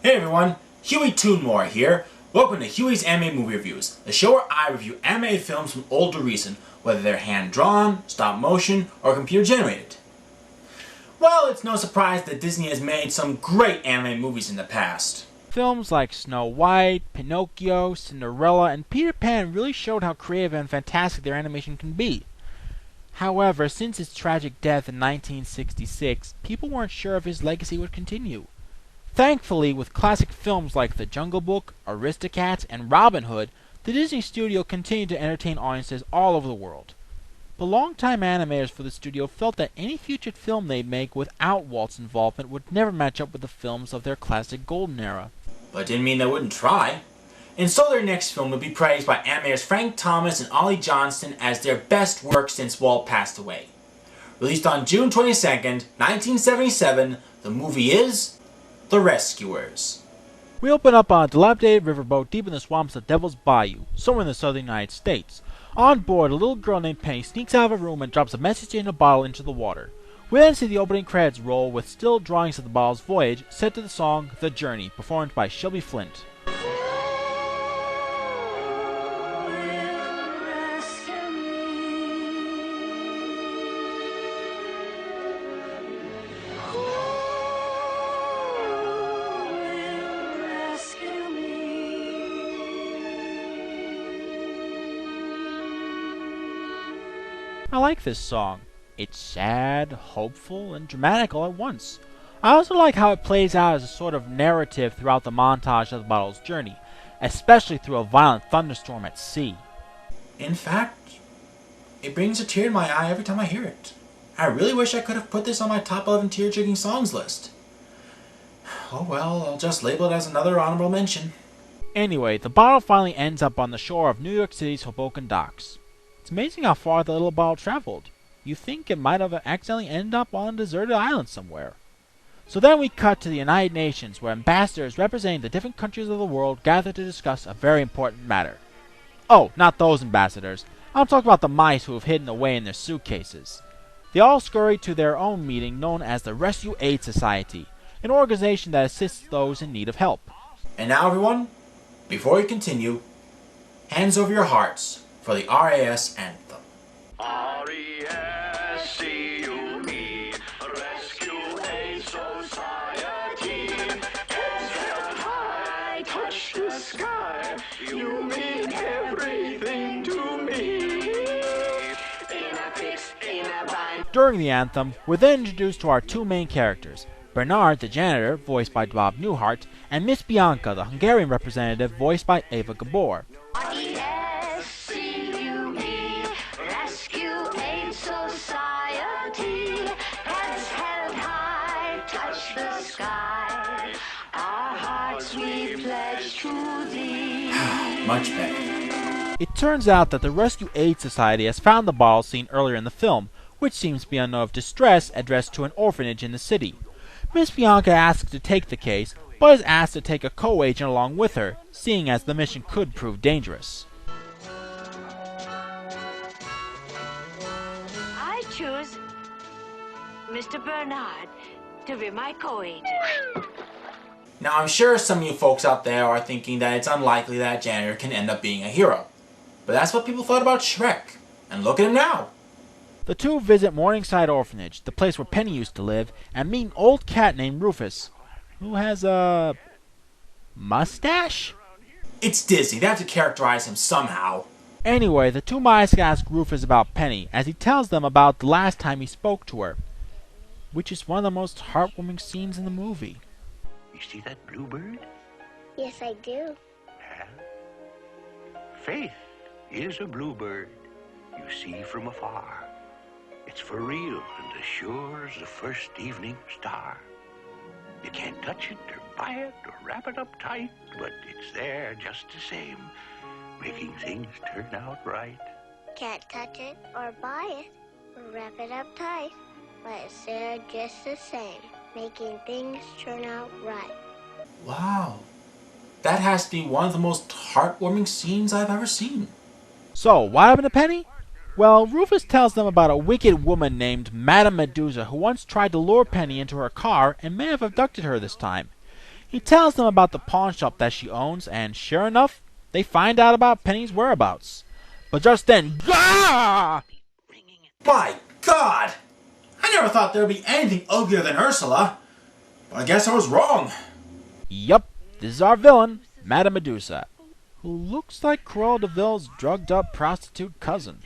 Hey everyone, Huey Toonmore here. Welcome to Huey's Anime Movie Reviews, the show where I review animated films from old to recent, whether they're hand-drawn, stop-motion, or computer-generated. Well, it's no surprise that Disney has made some great anime movies in the past. Films like Snow White, Pinocchio, Cinderella, and Peter Pan really showed how creative and fantastic their animation can be. However, since his tragic death in 1966, people weren't sure if his legacy would continue. Thankfully, with classic films like The Jungle Book, Aristocats, and Robin Hood, the Disney studio continued to entertain audiences all over the world. The longtime animators for the studio felt that any future film they'd make without Walt's involvement would never match up with the films of their classic golden era. But it didn't mean they wouldn't try. And so their next film would be praised by animators Frank Thomas and Ollie Johnston as their best work since Walt passed away. Released on June 22nd, 1977, the movie is The Rescuers. We open up on a dilapidated riverboat deep in the swamps of Devil's Bayou, somewhere in the southern United States. On board, a little girl named Penny sneaks out of a room and drops a message in a bottle into the water. We then see the opening credits roll with still drawings of the bottle's voyage set to the song The Journey, performed by Shelby Flint. I like this song. It's sad, hopeful, and dramatic all at once. I also like how it plays out as a sort of narrative throughout the montage of the bottle's journey, especially through a violent thunderstorm at sea. In fact, it brings a tear to my eye every time I hear it. I really wish I could have put this on my top 11 tear-jerking songs list. Oh well, I'll just label it as another honorable mention. Anyway, the bottle finally ends up on the shore of New York City's Hoboken docks. It's amazing how far the little bottle traveled. You think it might have accidentally ended up on a deserted island somewhere. So then we cut to the United Nations, where ambassadors representing the different countries of the world gather to discuss a very important matter. Oh, not those ambassadors. I'm talking about the mice who have hidden away in their suitcases. They all scurry to their own meeting known as the Rescue Aid Society, an organization that assists those in need of help. And now everyone, before we continue, hands over your hearts for the RAS anthem. R-E-S-C-U-E, Rescue Aid Society. Heads held high, touch the sky. You mean everything to me. In a fix, in a bind. During the anthem, we're then introduced to our two main characters, Bernard, the janitor, voiced by Bob Newhart, and Miss Bianca, the Hungarian representative, voiced by Eva Gabor. R-E-S-C-U-E, Rescue Aid Society. Heads held high, touch the sky. Our hearts we pledge to thee. Much better. It turns out that the Rescue Aid Society has found the bottle seen earlier in the film, which seems to be a note of distress addressed to an orphanage in the city. Miss Bianca asks to take the case, but is asked to take a co-agent along with her, seeing as the mission could prove dangerous. I choose Mr. Bernard to be my co-agent. Now I'm sure some of you folks out there are thinking that it's unlikely that a janitor can end up being a hero. But that's what people thought about Shrek. And look at him now. The two visit Morningside Orphanage, the place where Penny used to live, and meet an old cat named Rufus, who has a mustache? It's Disney, they have to characterize him somehow. Anyway, the two mice ask Rufus about Penny, as he tells them about the last time he spoke to her, which is one of the most heartwarming scenes in the movie. You see that bluebird? Yes, I do. Yeah. Faith is a bluebird you see from afar. It's for real and as sure as the first evening star. You can't touch it or buy it or wrap it up tight, but it's there just the same, making things turn out right. Can't touch it or buy it or wrap it up tight, but it's there just the same, making things turn out right. Wow. That has to be one of the most heartwarming scenes I've ever seen. So, what happened to Penny? Well, Rufus tells them about a wicked woman named Madame Medusa who once tried to lure Penny into her car and may have abducted her this time. He tells them about the pawn shop that she owns, and sure enough, they find out about Penny's whereabouts. But just then, Gah! My God! I never thought there would be anything uglier than Ursula. But I guess I was wrong. Yup, this is our villain, Madame Medusa, who looks like Cruella de Vil's drugged-up prostitute cousin.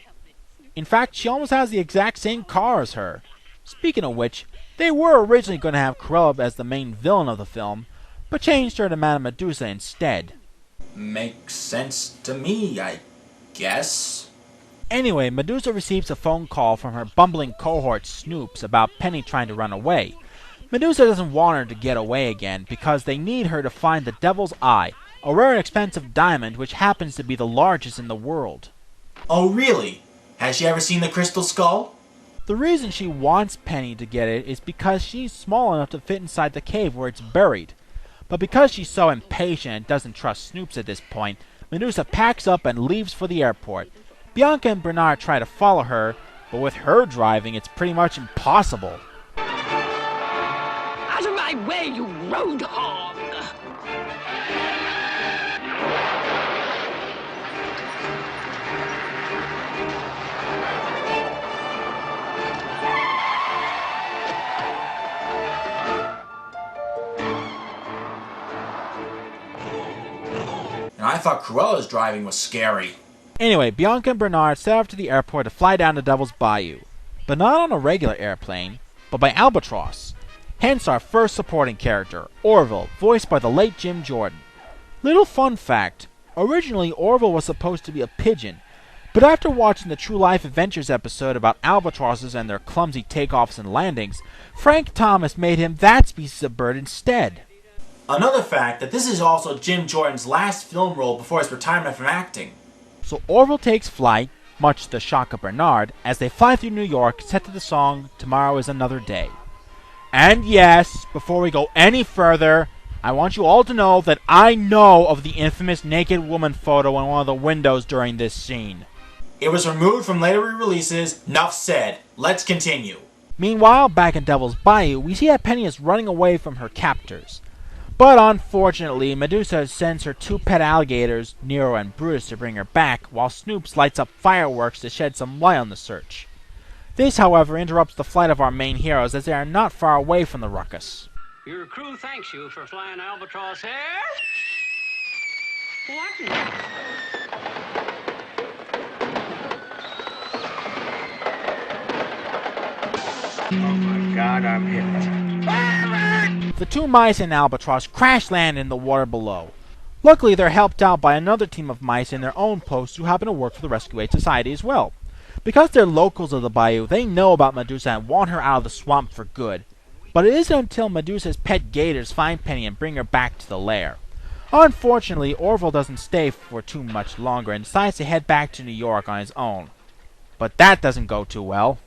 In fact, she almost has the exact same car as her. Speaking of which, they were originally going to have Cruella as the main villain of the film, but changed her to Madame Medusa instead. Makes sense to me, I guess. Anyway, Medusa receives a phone call from her bumbling cohort Snoops about Penny trying to run away. Medusa doesn't want her to get away again because they need her to find the Devil's Eye, a rare and expensive diamond which happens to be the largest in the world. Oh, really? Has she ever seen the Crystal Skull? The reason she wants Penny to get it is because she's small enough to fit inside the cave where it's buried. But because she's so impatient and doesn't trust Snoops at this point, Medusa packs up and leaves for the airport. Bianca and Bernard try to follow her, but with her driving, it's pretty much impossible. Out of my way, you road hog! And I thought Cruella's driving was scary. Anyway, Bianca and Bernard set off to the airport to fly down to Devil's Bayou. But not on a regular airplane, but by Albatross. Hence our first supporting character, Orville, voiced by the late Jim Jordan. Little fun fact, originally Orville was supposed to be a pigeon, but after watching the True Life Adventures episode about albatrosses and their clumsy takeoffs and landings, Frank Thomas made him that species of bird instead. Another fact that this is also Jim Jordan's last film role before his retirement from acting. So Orville takes flight, much to the shock of Bernard, as they fly through New York set to the song Tomorrow is Another Day. And yes, before we go any further, I want you all to know that I know of the infamous naked woman photo in one of the windows during this scene. It was removed from later re-releases. Enough said. Let's continue. Meanwhile, back in Devil's Bayou, we see that Penny is running away from her captors. But unfortunately, Medusa sends her two pet alligators, Nero and Brutus, to bring her back, while Snoops lights up fireworks to shed some light on the search. This, however, interrupts the flight of our main heroes as they are not far away from the ruckus. Your crew thanks you for flying Albatross here. What? Oh my God, I'm hit. The two mice and Albatross crash land in the water below. Luckily, they're helped out by another team of mice in their own posts who happen to work for the Rescue Aid Society as well. Because they're locals of the bayou, they know about Medusa and want her out of the swamp for good. But it isn't until Medusa's pet Gators find Penny and bring her back to the lair. Unfortunately, Orville doesn't stay for too much longer and decides to head back to New York on his own. But that doesn't go too well.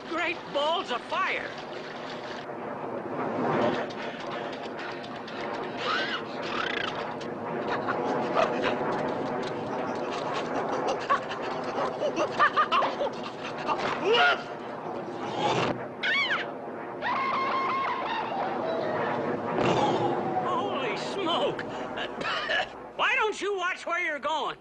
Great balls of fire! Holy smoke! Why don't you watch where you're going?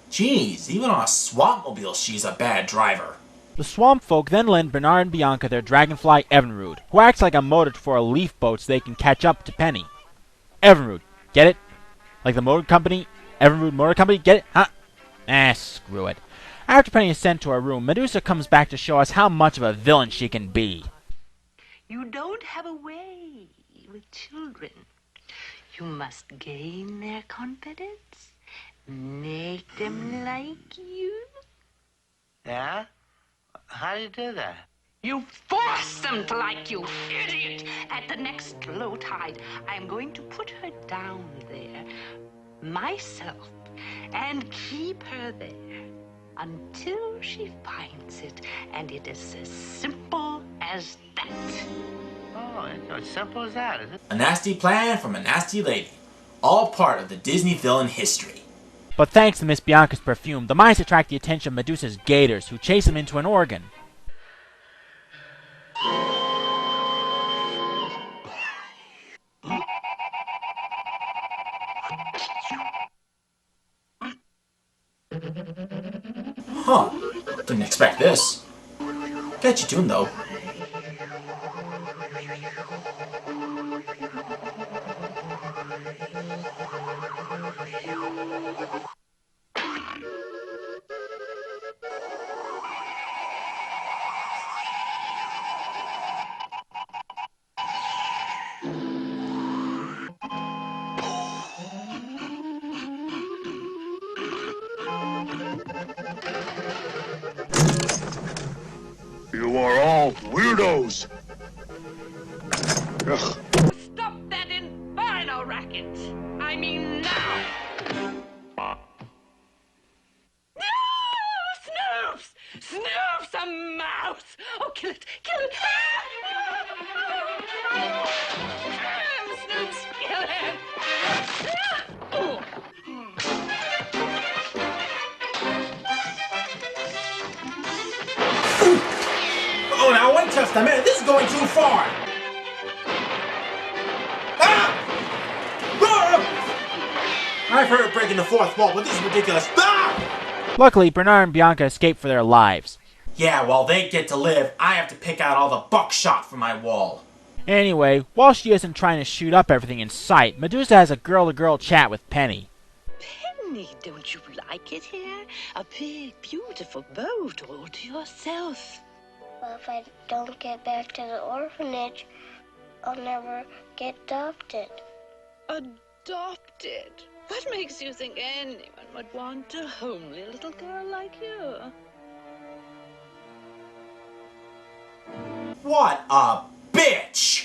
Jeez, even on a swampmobile she's a bad driver. The swamp folk then lend Bernard and Bianca their dragonfly Evinrude, who acts like a motor for a leaf boat so they can catch up to Penny. Evinrude, get it? Like the motor company? Evinrude Motor Company, get it? Huh? Screw it. After Penny is sent to her room, Medusa comes back to show us how much of a villain she can be. You don't have a way with children. You must gain their confidence, make them like you. Yeah? How do you do that? You force them to like you, idiot! At the next low tide, I am going to put her down there, myself, and keep her there until she finds it. And it is as simple as that. Oh, it's as simple as that, is it? A nasty plan from a nasty lady. All part of the Disney villain history. But thanks to Miss Bianca's perfume, the mice attract the attention of Medusa's Gators, who chase them into an organ. Didn't expect this. Catchy tune though. You are all weirdos. Ugh. Stop that infernal racket! I mean now! No! Snoops! Snoops, a mouse! Oh, kill it! Kill it! Snoops, kill him! Oh. Oh, now wait just a minute. This is going too far. Ah! Ah! I've heard of breaking the fourth wall, but this is ridiculous. Ah! Luckily, Bernard and Bianca escape for their lives. Yeah, while they get to live, I have to pick out all the buckshot for my wall. Anyway, while she isn't trying to shoot up everything in sight, Medusa has a girl-to-girl chat with Penny. Penny, don't you like it here? A big, beautiful boat all to yourself. Well, if I don't get back to the orphanage, I'll never get adopted. Adopted? What makes you think anyone would want a homely little girl like you? What a bitch!